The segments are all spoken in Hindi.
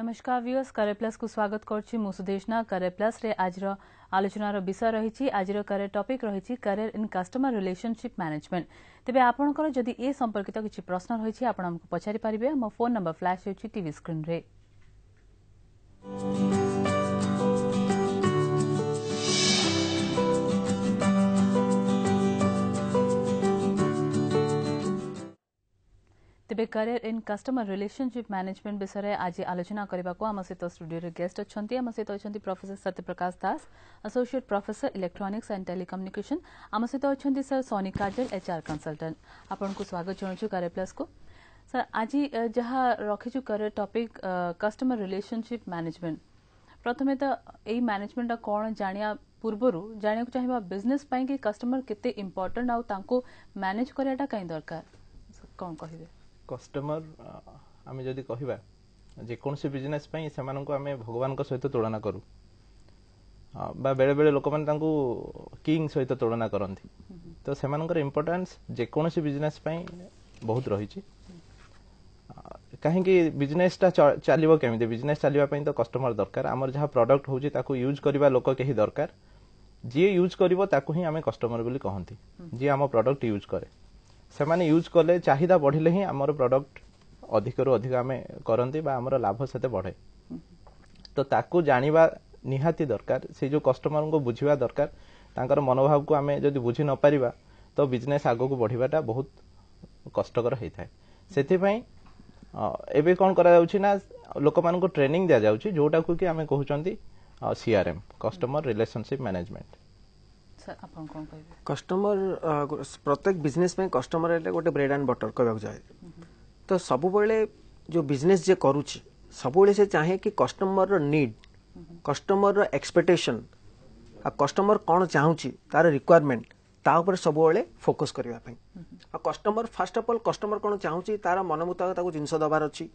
नमस्कार व्यूअर्स करियर प्लस को स्वागत करछि मु सुदेशना। करियर प्लस रे आजर आलोचनार विषय रही आजर करियर टॉपिक रही career in customer relationship management. तेबे आपनकर जदि ए संपर्कित किछि प्रश्न रही आपण हमको पछारि पारिबे। मो फोन नंबर फ्लैश होछि टीवी स्क्रीन रे। तेबे career in customer relationship management विषय आज आलोचना करने को आम सहित स्टूडियो गेस्ट अच्छा आम सहित अच्छा professor Satyaprakash Das associate professor electronics and telecommunication. आम सहित अच्छा sir Soni Kajal HR consultant. आपन को स्वागत जनाऊँ करियर प्लस को। सर आज जहाँ रखीचु career topic customer relationship management. प्रथमे तो यही मैनेजमेंट कौन जानिया पूर्वर जानिया चाहिए बिजनेस कि कस्टमर केते इंपोर्टेंट आउ तांको मैनेज कराटा कहीं दरकार कौन कहिबे? कस्टमर आम जदि कहवा जेकोसी बिजनेस से आम भगवान सहित तुलना करूँ बेले बेले लोक मैंने किंग सहित तुलना करती तो से इम्पोर्टेंस जेकोसी बिजनेस बहुत रही। कहीं बिजनेसटा चलो केमी बिजनेस चलने तो कस्टमर दरकार। आमर जहाँ प्रोडक्ट हो यूज करवा लोक कहीं दरकार जी यूज कर ही आम कस्टमर बोली कहती जी आम प्रोडक्ट यूज करे से माने यूज कले चाहिदा बढ़िले ही आमर प्रोडक्ट अधिक रु अधिक आम करती आमर लाभ से बढ़े। तो ताकू जानिबा निहाती दरकार से जो कस्टमर को बुझिबा दरकार तांकर मनोभाव को आम जदि बुझी न पारिबा तो बिजनेस आगो को बढ़िबाटा बहुत कष्टकर होता है। सेथिपई एबे कोन करा जाउछि ना लोक मान को ट्रेनिंग दिया जाउछि जोटा को कि आम कहउचंती CRM customer relationship management. Customer प्रत्येक बिजनेस में कस्टमर गोटे ब्रेड एंड बटर कहवाक जाए तो सब जो बिजनेस जे करुछि सब से चाहे कि कस्टमर नीड कस्टमर एक्सपेक्टेशन आ कस्टमर कौन चाहूँगी तार रिक्वायरमेंट ता ऊपर सब फोकस करने customer fast of all customer कौन चाहूँगी तार मन मुताबिक जिनस दबार अच्छी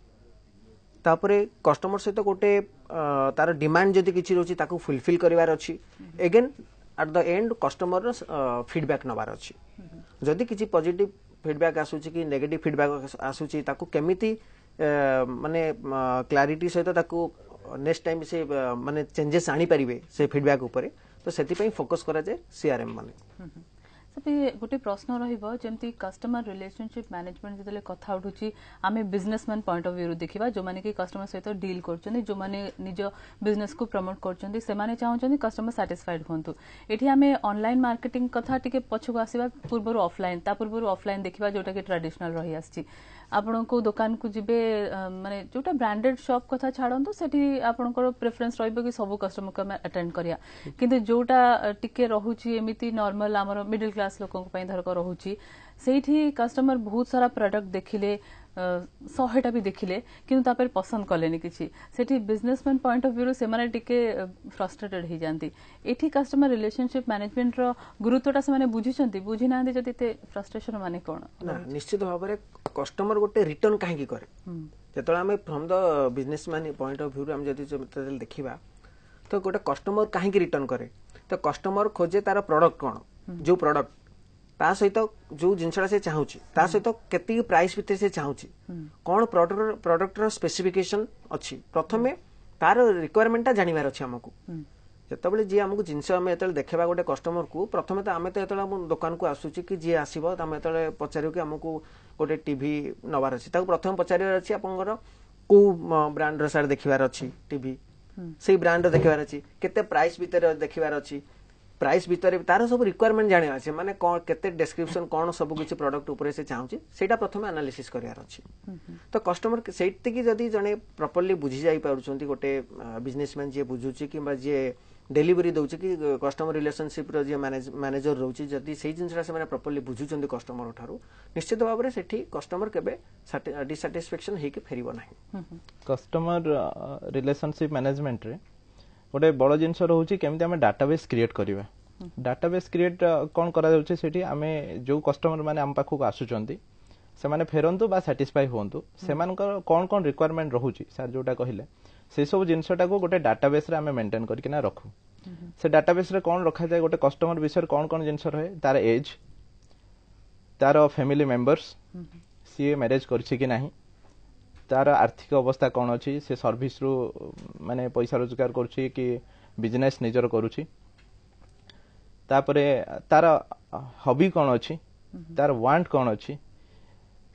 तापरे कस्टमर सहित गोटे तार डिमांड जदि किसी रोची ताकू फुलफिल करिवार अच्छी again at the end customer feedback नबार अच्छी जदि किसी पॉजिटिव फीडबैक आसूची कि नेगेटिव फीडबैक आसूची ताकू केमिति माने क्लैरिटी सहित ताकू नेक्स्ट टाइम से माने चेंजेस आनी परिबे से फीडबैक ऊपर तो सेति पई फोकस करा जाय सीआरएम माने। गोटे प्रश्न रही कस्टमर रिलेशनशिप मैनेजमेंट जो कथा उठुची आम बिजनेसमैन पॉइंट ऑफ व्यू देखा जो माने कि कस्टमर सहित डील कर जो माने निज बिजनेस को प्रमोट कर चाहते कस्टमर सैटिस्फाइड हूँ। ये आम ऑनलाइन मार्केटिंग कथा टिके पछक आसवा पूर्व ऑफलाइन पूर्व ऑफलाइन देखा जोटा कि ट्रेडिशनल रही आसी आपण को दुकान को जिबे माने जोटा ब्रांडेड शॉप कथा छाड़ू सेठी आपनकर प्रेफरेंस रहिबो कि सब कस्टमर को अटेंड करिया किंतु जोटा टिके रहुची एमिति नॉर्मल आमर मिडिल क्लास लोकों को धरक रहुची सेठी कस्टमर बहुत सारा प्रोडक्ट देखिले 100टा भी देखिले किंतु तापर पसंद कलेनी किछि सेठी बिजनेसमैन पॉइंट ऑफ व्यू से माने टिके फ्रस्ट्रेटेड हो जांती। एठी कस्टमर रिलेशनशिप मैनेजमेंट रो गुरुत्वटा से माने बुझिचंती बुझी नांदी जति ते फ्रस्ट्रेशन माने कोन ना निश्चित भाव में कस्टमर गोटे रिटर्न कहीं करे जेतला हमें from the businessman point of view हम जदि देखिबा तो गोटे कस्टमर कहीं रिटर्न करे तो कस्टमर खोजे तार प्रोडक्ट कौन जो प्रोडक्ट ता सहित जो जिनसा से चाहूची ता सहित केती प्राइस भितर से चाहूची कौन प्रोडक्ट रो स्पेसिफिकेशन अच्छी प्रथमे तार रिक्वायरमेंट जानिबार अछि हमकु जतबेले जी हमकु जिनस हम एतले देखबा गोटे कस्टमर को प्रथमे तो आमे तो एतले दुकान को आसुची कि जी आसीबो त हम एतले पचारियो कि हमकु गोटे टीवी नबार अछि ताको प्रथम पचारियो अछि आपनकर को ब्रांड रो सार देखिबार अछि टीवी से ब्रांड देखिबार अछि केते प्राइस भितर देखिबार अछि प्राइस भितर तार सब रिक्वायरमेंट जाने अच्छे माने कौन केते डिस्क्रिप्शन कौन सब किसी प्रोडक्ट ऊपर से चाहूँ सेटा प्रथम एनालिसिस करार अच्छी तो कस्टमर से जदि जड़े प्रॉपर्ली बुझी जाई पारुछंती गोटे बिजनेसमैन जी बुझुची कि जी डेलीवरी दउची कि कस्टमर रिलेशनशिप रो जे मैनेजर रहउची जदि सेही जिनसरा से माने प्रॉपर्ली बुझुचंती कस्टमर ठारू निश्चित भाव में सेठी कस्टमर केबे डिसैटिस्फैक्शन हे कि फेरिबो नाही। कस्टमर रिलेशनशिप मैनेजमेंट रे गोटे बड़ जिनस रोचे केमी आम डाटाबेस क्रिएट करवा डाटाबेस क्रिएट कौन करा जाउछे सेठी आमे जो कस्टमर माने आम पाखक आसुचंती से माने फेरंतु बा सैटिस्फाई होंतु सेमानकर कौन कौन रिक्वायरमेंट रहउची सर जोटा कहिले से सब जिनसटा को गोटे डाटाबेस रे आमे मेंटेन करकिना रखू से डाटाबेस रे कौन रखा जाए गोटे कस्टमर विषय कौन कौन जिनस रहे तार एज तार फैमिली मेंबर्स सी मैरिज करछि कि नाही तार आर्थिक अवस्था कौन अच्छी से सर्विस रु माने पैसा रोजगार करुच्ची कि बिजनेस निजर करुच्ची तापर तार हॉबी कौन अच्छी तार वांट कौन अच्छी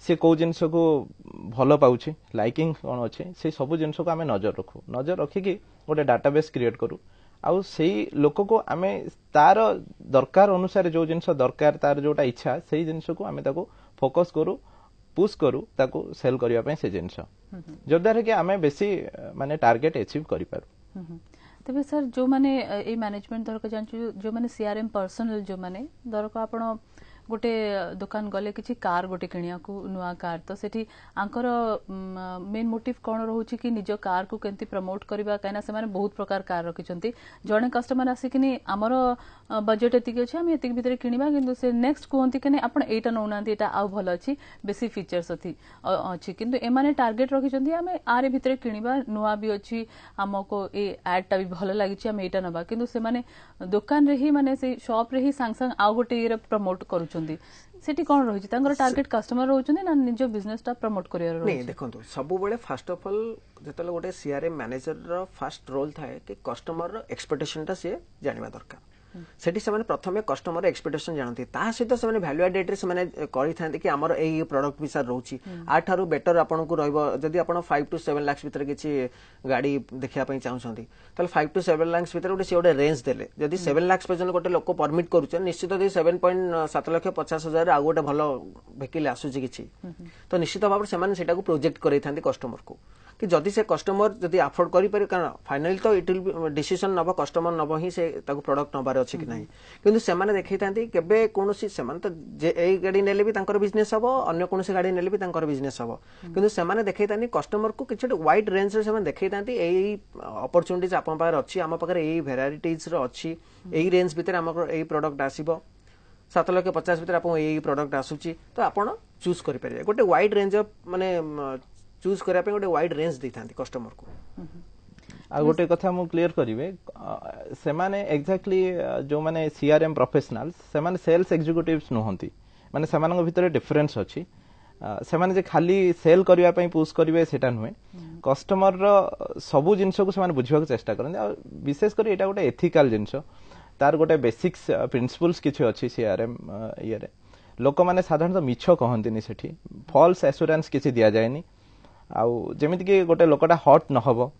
से कौ जिनस को भल पाउछि लाइकिंग कौन अच्छे से सब जिनस को आम नजर रखु नजर रखिकी गोटे डाटाबेस क्रिएट करू आउ सेई लोक को आम तार दरकार अनुसार जो जिनस दरकार तार जोटा इच्छा से जिनस को आम ताको फोकस करू पुश करू ताको सेल करबा पई से जिनस जद्वारा कि आम बेसी माने टार्गेट अचीव करि पारू तबे सर जो माने ए मैनेजमेंट दरक जानछु जो माने सीआरएम पर्सनल जो माने दरक आपण गोटे दुकान गले किसी कार गोटे किनिया को नुआ कार तो सेठी आंकर मेन मोटिव कौन रोचे कि निज कार को केंती प्रमोट करबा काइना से माने बहुत प्रकार कार रखिचंती जणे कस्टमर आसिकिनी हमर बजेट एतिक अछि हम एतिक भितर किनिबा किंतु से नेक्स्ट कोंती कने आपण एटा नौनांती एटा आउ भल अछि बेसी फीचर्स अछि किंतु ए माने टार्गेट रखिचंती हम आरे भितर किनिबा नुआ भी अछि हमको ए एड टा भी भल लागिछि हम एटा नबा किंतु से माने दुकान रे ही माने से शॉप रे ही संग संग आउ गोटे ये प्रमोट करूचंती सेठी कोन रहिछि तांगर टार्गेट कस्टमर रहउचंती ना निजो बिजनेस टा प्रमोट करियर रहउछि नहीं देखंतु सब बेले फर्स्ट ऑफ ऑल जेतले गोटे CRM manager row first role थाए कि कस्टमर रो एक्सपेक्टेशन टा से जानिबा दरकार सेठी से प्रथमे कस्टमर एक्सपेक्टेशन जानती सहित से वैल्यू एडेड रे से करि कि आमर ए प्रोडक्ट विषय रोची आठारु बेटर आपन को रहइबो जदि आपन 5 to 7 लाख भीतर किछि गाड़ी देखिया पई चाहउछंती तले 5 to 7 लाख भीतर गोटे से गोटे रेंज देले जदि 7 लाख पर्यंत गोटे लोक परमिट करूछ निश्चित 7.7 लाख 50,000 आ गोटे भलो वेहिकल आसुची किछि तो निश्चित भाव से माने सेटा को प्रोजेक्ट करैथांती कस्टमर को कि जदि से कस्टमर जदि अफोर्ड करि पारे कारण फाइनली तो इट विल डिसीजन नबो कस्टमर नबो ही से ताको प्रोडक्ट नबार अछि कि नाही किंतु से माने देखैथांती केबे कोनोसी से माने तो जे एई गाड़ी नेले भी तांकर बिजनेस हबो अन्य कोनोसी गाड़ी नेले भी तांकर बिजनेस हबो किंतु से माने देखैथांती कस्टमर को किछ वाइड रेंज रे से माने देखैथांती एई अपॉर्चुनिटीज आपन पार अछि हम पाकर एई वेराइटीज रो अछि एई रेंज भीतर हमर एई प्रोडक्ट आसीबो 7,50,000 भीतर आपन एई प्रोडक्ट आसुची तो आपन चूज करि पारे गोटे वाइड रेंज ऑफ माने चूज करिया पे गोटे वाइड रेंज दैथांती कस्टमर को आ गोटे कथा मु क्लियर करिवे से माने एक्जेक्टली जो माने सीआरएम प्रोफेशनल्स से माने सेल्स एग्जीक्यूटिव्स नहंती माने सेमानक भितर डिफरेंस अछि से माने जे खाली सेल करिया पई पुश करिवे सेटा नुहे कस्टमर रो सबु जिंस को से माने बुझिबा के चेष्टा करन आ विशेष करी एटा गोटे एथिकल जिंस तार गोटे बेसिक्स प्रिंसिपल्स किछ अछि सीआरएम इयरे लोक माने साधारणतः मिछ कहंतिनी सेठी फॉल्स एश्योरेंस किछि दिया जायनी आउ जेमिति कि गोटे लोकटा हॉट न हबो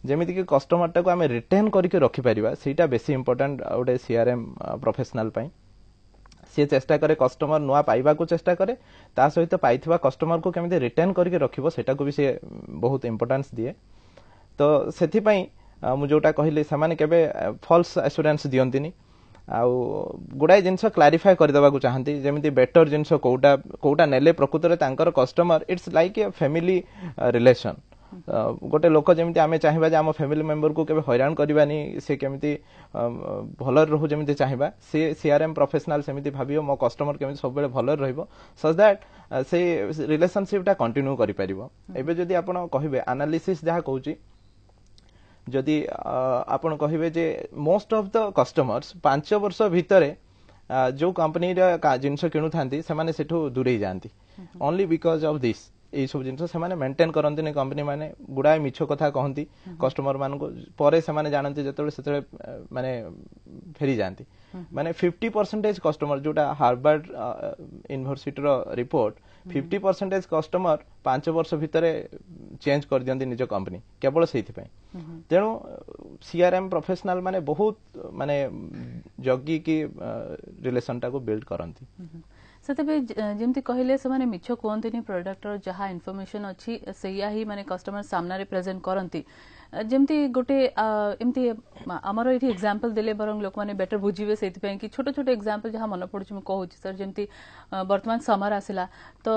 जेमिति कि कस्टमर टा को आमे रिटेन करके रखि परिबा सेटा बेसी इंपोर्टेंट गोटे सीआरएम प्रोफेशनल पई से चेष्टा करे कस्टमर नुआ पाइबा को चेष्टा करे ता सहित पाइथिबा कस्टमर को केमिति रिटेन करके रखिबो सेटा को भी से बहुत इंपोर्टेंस दिए तो सेथि पई मु जोटा कहिले समान केबे फॉल्स एश्योरेंस दियंतिनी आउ गुडाई जिनस क्लारिफाई करदेवा को चाहती जेमिति बेटर जिनस कोटा कोटा नेले प्रकृत रे तांकर customer it's like a family relation गोटे लोक जेमिति आमे चाहिबा जे हम फैमिली मेंबर को केबे हैरान करबानी से केमिति भल रहू जेमिति चाहिबा से सीआरएम प्रोफेशनल सेमिति भाबियो मो कस्टमर केमिति सब बेले भल रहइबो सो दैट से रिलेशनशिप ता कंटिन्यू करि परिबो एबे जदी आपण कहिबे एनालिसिस जहा कहूची जदि आपण कहिबे जे मोस्ट ऑफ द कस्टमर्स 5 वर्ष भितरे जो कंपनी रा जिंस किनु थांती से माने सेठो दूरे जानती ओनली बिकॉज ऑफ दिस ए सब जिंस से माने मेंटेन करंती ने कंपनी माने गुडाय मिछो कथा कहंती कस्टमर मान को परे से माने जानती जतले सेतले माने फेरी जानती माने 50% कस्टमर जोटा हार्वर्ड यूनिवर्सिटी रो रिपोर्ट 50% कस्टमर 5 वर्ष भितरे चेंज कर दियंती निज कंपनी केवल सेथि पई तेणु सीआरएम प्रोफेशनल माने बहुत माने जगी की रिलेशन टा को बिल्ड करंती सेतबे जेमति कहिले से माने मिछो कोंतिनी प्रोडक्ट रो जहा इन्फॉर्मेशन अछि सेया ही माने कस्टमर सामना रे प्रेजेंट करंती जेमति गोटे एमति हमर एठी एग्जांपल देले बरंग लोक माने बेटर बुझिबे सेति पई कि छोटो छोटो एग्जांपल जहा मन पडुछि म कहूछि सर जेमति वर्तमान समर आसिला तो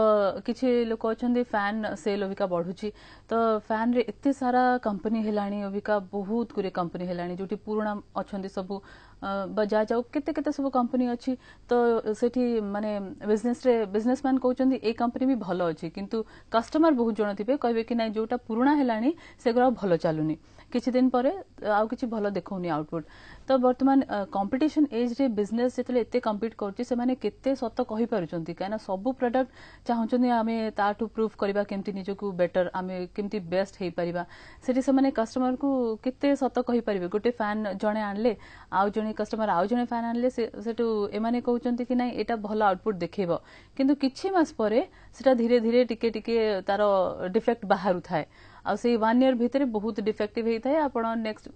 किछि लोक अछंदी फैन सेल अबिका बढ़ुछि तो फैन रे एते सारा कंपनी हेलाणी अबिका बहुत गुरे कंपनी हेलाणी जोटी पुराना अछंदी सब बजाज आउ केते केते सब कंपनी अछि तो सेठी माने बिजनेसमैन कहउचंदी ए कंपनी भी भलो अछि किंतु कस्टमर बहुत जण थिबे कहबे कि नै जोटा पुराना हेलाणी सेगरा भलो चालू पाइलुनी किछि दिन परे आउ किछि भलो देखौनी आउटपुट तो वर्तमान कंपटीशन एज रे बिजनेस जेतले एते कम्पीट करछि से माने केते सत कहि पारुचंती काना सब प्रोडक्ट चाहुचंती आमे ताठू प्रूफ करबा केमती निजको बेटर आमे केमती बेस्ट हेई परिबा सेठी से माने कस्टमर को केते सत कहि परिबे गोटे फैन जणे आनले आउ जणे कस्टमर आउ जणे फैन आनले सेटू एमाने कहउचंती कि नाही एटा भलो आउटपुट देखैबो किंतु किछि मास परे सेटा धीरे धीरे टिके टिके तारो डिफेक्ट बाहरु थाए आ से 1 ईयर भितरे बहुत डिफेक्टिव हेई थाए आपण नेक्स्ट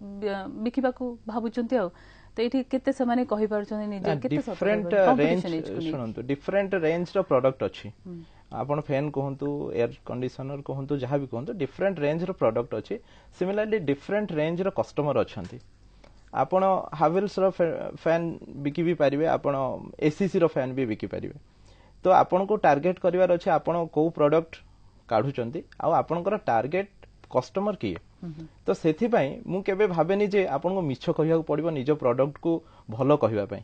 बिकिबा को भाबुचंती आ तो एठी केते से माने कहि पारुचंती निजे केते डिफरेंट रेंज सुनंतु डिफरेंट रेंज रो प्रोडक्ट अछि आपण फैन कहंतु एयर कंडीशनर कहंतु जहां भी कहंतु डिफरेंट रेंज रो प्रोडक्ट अछि सिमिलरली डिफरेंट रेंज रो कस्टमर अछंती आपण हावेल्स रो फैन बिकी भी परिबे आपण एसीसी रो फैन भी बिकी परिबे तो आपण को टारगेट करिवार अछि आपण को प्रोडक्ट काढुचंती आ आपणकर टारगेट कस्टमर किए तो सेथि पई मु केबे भाबेनी जे आपन को मिछ कहिया पड़िबो निज प्रोडक्ट को भलो कहिबा पई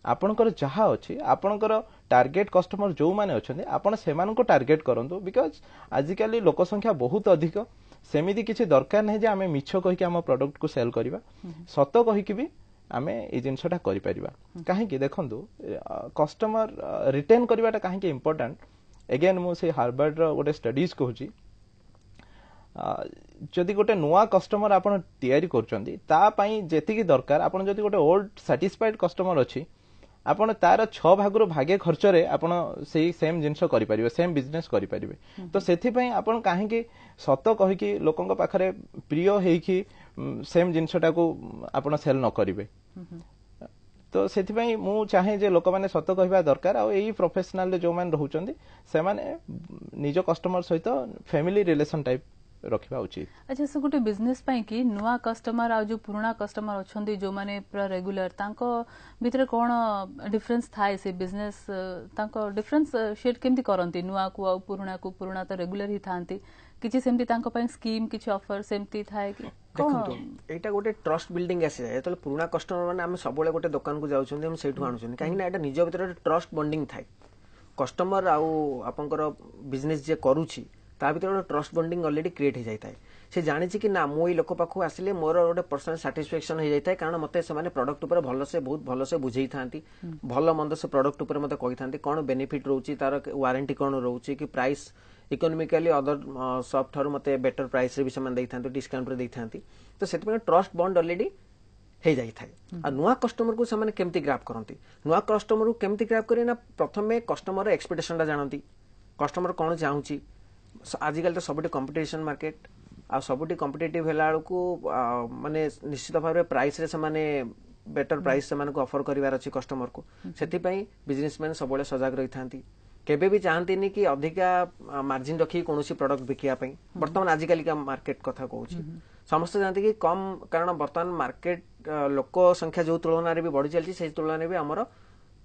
आपणकर जहा अछि आपणकर टारगेट कस्टमर जो माने अछंती आपण सेमान को टारगेट करंतु बिकॉज आजिकली लोक संख्या बहुत अधिक सेमिति किछि दरकार नै जे आमे मिछ कहि के हम प्रोडक्ट को सेल करिबा सत कहि के भी आमे ए जिंसटा करि परिबा काहे कि देखंतु कस्टमर रिटेन करिवाटा काहे कि इंपोर्टेंट एगेन मु से हार्वर्ड रो गोटे स्टडीज कहूची जदि गोटे नुआ कस्टमर आपण तयारी करचंदी ता पई जेतिकी दरकार आपण जदि गोटे ओल्ड सैटिस्फाइड कस्टमर अछि आपण तार 6 भागरो भागे खर्च रे आपण सेही सेम जिंस करि परिबे सेम बिजनेस करि परिबे तो सेथि पई आपण काहे कि सत कहि कि लोकन पाखरे प्रिय हेई कि सेम जिंसटा को आपण सेल न करिवे तो सेथिपई मु चाहे जे लोक माने सत कहिबा दरकार आ एई प्रोफेशनल जो मान रहउचंदी से माने निज कस्टमर सहित फैमिली रिलेशन टाइप रखिबा उचित अच्छा से गोटे बिजनेस पई कि नुआ कस्टमर आ जो पुराना कस्टमर अछंदी जो माने पूरा रेगुलर तांको भितरे कोन डिफरेंस थाए से बिजनेस तांको डिफरेंस शेड केमती करंती नुआ को आ पुराना तो रेगुलर ही थांती किछि सेमती तांको पई स्कीम किछि ऑफर सेमती थाए कि देखंतु एटा गोटे ट्रस्ट बिल्डिंग आसी जाय तो पुराना कस्टमर माने हम सबले गोटे दुकान को जाउछन हम सेठु आनुछन काहे ना एटा निज भीतर ट्रस्ट बॉन्डिंग थाए कस्टमर आउ आपनकर बिजनेस जे करूची ता भीतर ट्रस्ट बॉन्डिंग ऑलरेडी क्रिएट हो जाता है से जानी कि ना मो लोक पाखु आसिले मोर गोटे पर्सनल साटिस्फैक्शन हो जाता है कारण मते से प्रोडक्ट ऊपर भल से बहुत भल से बुझे था भल मंद से प्रोडक्ट ऊपर मते कहि थांती कोन बेनिफिट रहउची तार वारंटी कोन रहउची कि price economically other shop Tharu मते बेटर प्राइस रे भी समान देई थांती डिस्काउंट रे देई थांती तो सेते ट्रस्ट बॉन्ड ऑलरेडी हे जाई थाए आ नुआ कस्टमर को समान केमती ग्राफ करंती नुआ कस्टमर को केमती ग्राफ करी ना प्रथमे कस्टमर एक्सपेक्टेशन ला जानंती कस्टमर कोन चाहूची आजिकल तो सबुटी कंपटीशन मार्केट आ सबुटी कॉम्पिटिटिव हेला को माने निश्चित भाव में प्राइस रे समाने बेटर प्राइस समान को ऑफर करिवार अछि कस्टमर को सेति पई बिजनेसमैन सबले सजग रही थांती केबे भी चाहती नहीं कि अधिका मार्जिन रखी कोनोसी प्रोडक्ट बिकिया पई वर्तमान आजिकल का मार्केट कथा कहूची समस्त जानती कि कम कारण वर्तमान मार्केट लोक संख्या जो तुलना रे भी बढ़ी चलची से तुलना रे भी हमर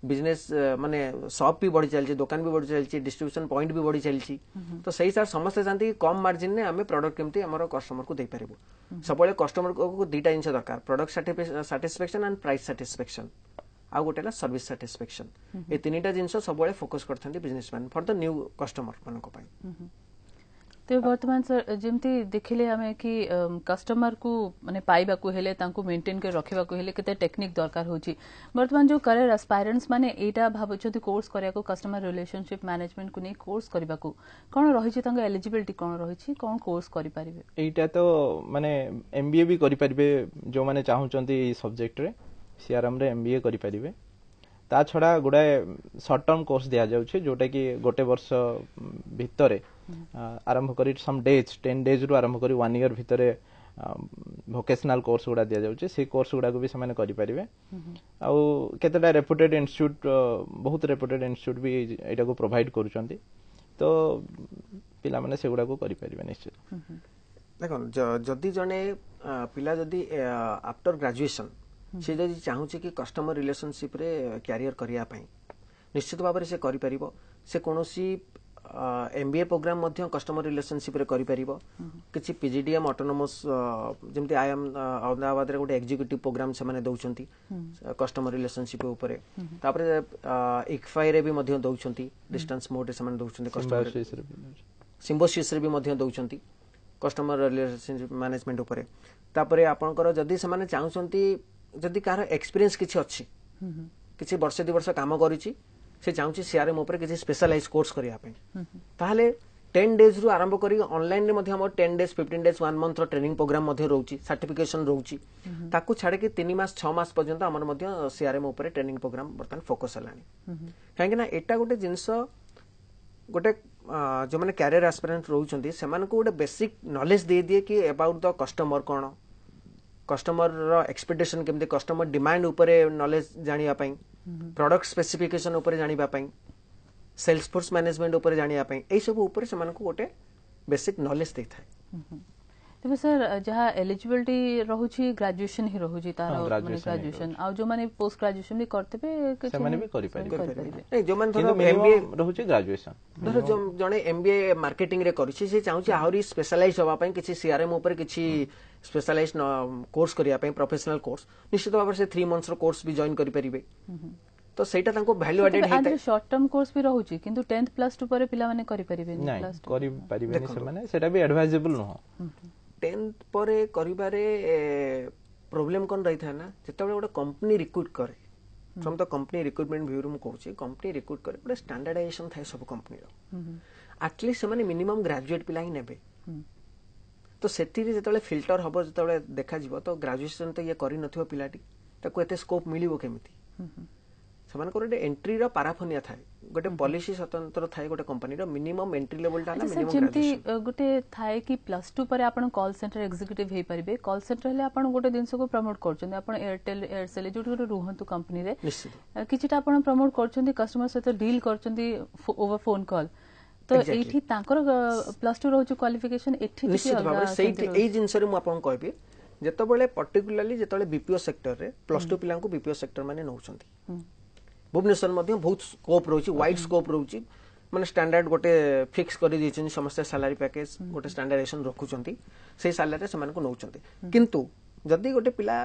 बिजनेस माने शॉप भी बढ़ी चलची दुकान भी बढ़ी चलची डिस्ट्रीब्यूशन पॉइंट भी बढ़ी चलची तो सही सार समस्त जानती कि कम मार्जिन ने हमें प्रोडक्ट केमती हमर कस्टमर को दे परिबो सबले कस्टमर को दुईटा जिंस दरकार product satisfaction and price satisfaction आ गोटेला सर्विस सैटिस्फैक्शन ए तीनटा जिंस सबले फोकस करथांती businessman for the new customer मानको पई तो वर्तमान सर जेमती देखिले हमें कि कस्टमर को माने पाइबा को हेले तांको मेंटेन कर रखिबा को हेले केते टेक्निक दरकार होची वर्तमान जो करियर एस्पायरेंट्स माने एटा भाबुछथि कोर्स करिया को कस्टमर रिलेशनशिप मैनेजमेंट को नै कोर्स करिबा को कोन रहिछि तांको एलिजिबिलिटी कोन रहिछि कोन कोर्स करि परिबे एटा तो माने एमबीए भी करि परिबे जो माने चाहुचंती ई सब्जेक्ट रे सीआरएम रे एमबीए करि परिबे ता छड़ा गुडाए शॉर्ट टर्म कोर्स दिया जाउछि जोटा कि गोटे वर्ष भितरे आरंभ करी सम डेज 10 डेज रु आरंभ करी 1 ईयर भितरे वोकेशनल कोर्स गुडा दिया जाउछि से कोर्स गुडा को भी समान करि परिबे आ केतेटा रेपुटेड इंस्टीट्यूट बहुत रेपुटेड इंस्टीट्यूट भी एटा को प्रोवाइड करूचंती तो पिला माने से गुडा को करि परिबे निश्चित देखो जदी जने पिला जदी आफ्टर ग्रेजुएशन से जदी चाहूछि कि कस्टमर रिलेशनशिप रे कैरियर करिया पई निश्चित भाव से करि परिबो से कोनोसी एमबीए प्रोग्राम मध्य कस्टमर रिलेशनशिप रे करि परिबो किछि पीजीडीएम ऑटोनोमस जेमति आई एम अहमदाबाद रे गोटे एग्जीक्यूटिव प्रोग्राम से माने दउचंती कस्टमर रिलेशनशिप ऊपर तापरे इक्फाई रे भी मध्य दउचंती डिस्टेंस मोड रे से माने दउचंती कस्टमर सिम्बोसिस रे भी मध्य दउचंती कस्टमर रिलेशनशिप मैनेजमेंट उपरे तापरे आपनकर जदी से चाहूछंती जदी कार एक्सपीरियंस किछि अछि किछि वर्ष 2 वर्ष काम करिछि से चाहूछि सीआरएम ऊपर किछि स्पेशलाइज कोर्स करिया पे ताहले 10 डेज रु आरंभ करी ऑनलाइन रे मध्ये हमर 10 डेज 15 डेज 1 मंथ रो ट्रेनिंग प्रोग्राम मध्ये रहउछि सर्टिफिकेशन रहउछि ताकू छाडे कि 3 मास 6 मास पर्यंत हमर मध्ये सीआरएम ऊपर ट्रेनिंग प्रोग्राम बर्तन फोकस हलानी काहे ना एटा गोटे जिंस गोटे जो माने कैरियर एस्पिरेंट रहउछंती सेमान को गोटे बेसिक नॉलेज दे दिए कि अबाउट द कस्टमर कोन कस्टमर रो एक्सपेक्टेशन केमते कस्टमर डिमांड ऊपर नॉलेज जानिया पई प्रोडक्ट स्पेसिफिकेशन ऊपर जानिबा पई सेल्स फोर्स मैनेजमेंट ऊपर जानिया पई एई सब ऊपर से मानको गोटे बेसिक नॉलेज दे थाए तबे सर जहा एलिजिबिलिटी रहउछि ग्रेजुएशन ही रहउछि तार माने ग्रेजुएशन आ जो माने पोस्ट ग्रेजुएशन भी करतेबे से माने भी करि परिबे नहीं जो माने थोड़ा एमबीए रहउछि ग्रेजुएशन धर जो जने एमबीए मार्केटिंग रे करिछि से चाहूछि आहुरी स्पेशलाइज होबा पई किछि सीआरएम ऊपर किछि स्पेशलाइज कोर्स करिया पई प्रोफेशनल कोर्स निश्चित भाव से 3 मंथ्स रो कोर्स भी जॉइन करि परिबे तो सेटा तांको वैल्यू एडेड हेता शॉर्ट टर्म कोर्स भी रहउछि किंतु 10th प्लस 2 पर पिला माने करि परिबे नहीं करि परिबे से माने सेटा भी एडवाइजेबल न 10th परे करिबारे प्रॉब्लम कोन रही था ना जेतबे गोटे कंपनी रिक्रूट करे from the company recruitment view room कहूची कंपनी रिक्रूट करे गोटे स्टैंडर्डाइजेशन थाए सब कंपनी रो एटलीस्ट से माने मिनिमम ग्रेजुएट पिला ही नेबे तो सेति जेतबे फिल्टर हबो जेतबे देखा जिवो तो ग्रेजुएशन तो ये करि नथियो पिलाटी ताको एते स्कोप मिलिबो केमिति समान को एंट्री रो पाराफोनिया थाए गोटे पॉलिसी स्वतंत्र थाए गोटे कंपनी रो मिनिमम एंट्री लेवल ता मिनिमम ग्रेजुएशन गोटे थाए कि +2 पर आपण कॉल सेंटर एग्जीक्यूटिव हे परिबे कॉल सेंटर हेले आपण गोटे दिनस को प्रमोट करछन आपण एयरटेल एयरसेल जो गोटे रुहंतु कंपनी रे निश्चित किछटा आपण प्रमोट करछन कस्टमर सहित डील करछन ओवर फोन कॉल तो एठी तांकर +2 रहउछु क्वालिफिकेशन एठी निश्चित भाबरे सेठी एई जिंस रे मु आपण कहबी जेतबेले पर्टिकुलरली जेतबेले बीपीओ सेक्टर रे +2 पिलां को बीपीओ सेक्टर माने नउछंती भुवनेश्वर मध्ये बहुत स्कोप रहउछि वाइड स्कोप रहउछि माने स्टैंडर्ड गोटे फिक्स करि दिछन समस्त सैलरी पैकेज गोटे स्टैंडर्डाइजेशन रखुचंती से सैलरी से मानको नउचंती किंतु जदी गोटे पिला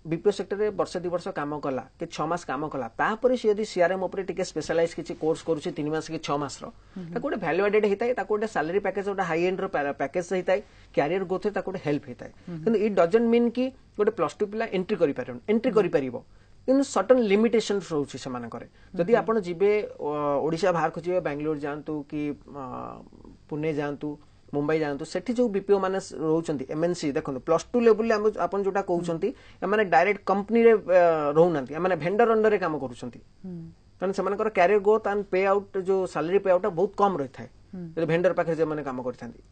बीपीओ सेक्टर रे वर्ष 2 वर्ष काम कला कि 6 मास काम कला तापर से यदि सीआरएम ऊपर टिके स्पेशलाइज किछि कोर्स करूछि 3 मास कि 6 मास रो ताको गोटे वैल्यू एडेड हेताय ताको गोटे सैलरी पैकेज गोटे हाई एंड रो पैकेज हेताय कैरियर ग्रोथ हे ताको गोटे हेल्प हेताय किंतु इट डजंट मीन कि गोटे +2 पिला एंट्री करि पारन एंट्री करि परिबो किंतु सर्टेन लिमिटेशन रहउछि समान करे जदि आपण जिबे ओडिसा बाहर को जिबे बेंगलोर जानतु कि पुणे जानतु मुंबई जानतु सेठी जो बीपीओ माने रहउचंती एमएनसी देखंतु +2 लेवल ले आपण जोटा कहउचंती माने डायरेक्ट कंपनी रे रहउनंती माने वेंडर अंडर रे काम करूचंती कारण समान कर कैरियर ग्रोथ एंड पे आउट जो सैलरी पे आउट बहुत कम रही थाए जे वेंडर पाखे जे माने काम करथांती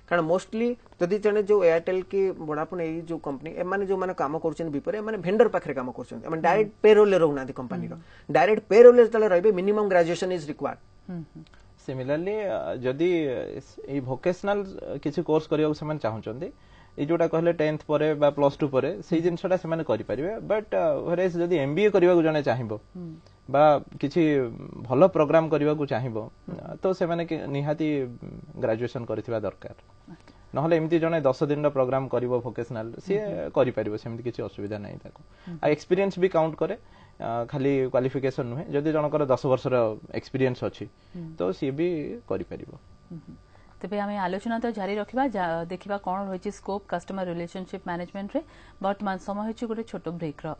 कारण मोस्टली जदि जने जो एयरटेल की वोडाफोन एई जो कंपनी ए माने जो माने काम करूचन बिपरे माने वेंडर पाखे काम करूचन माने डायरेक्ट पेरोल ले रहउनांती कंपनी रो डायरेक्ट पेरोल ले तले रहबे minimum graduation is required similarly जदि ए वोकेशनल किछि कोर्स करियो समान चाहउचंदी ए जोटा कहले 10th परे बा +2 परे सेही जिंसटा से माने करि परिबे बट व्हेरेस जदि एमबीए करबा को जने चाहिबो बा किछि भलो प्रोग्राम करबा को चाहिबो तो से माने निहाती ग्रेजुएशन करथिबा दरकार नहले एमती जने 10 दिन रो प्रोग्राम करिवो वोकेशनल से करि परिबो सेमती किछि असुविधा नै ताको आ एक्सपीरियंस भी काउंट करे खाली क्वालिफिकेशन नुहे जदि जनकर 10 वर्ष रो एक्सपीरियंस अछि तो सी भी करि परिबो तेबे आमे आलोचना तो जारी रखिबा देखिबा कोन रहिछि स्कोप कस्टमर रिलेशनशिप मैनेजमेंट रे वर्तमान समय होछि गोटे छोटो ब्रेक रो।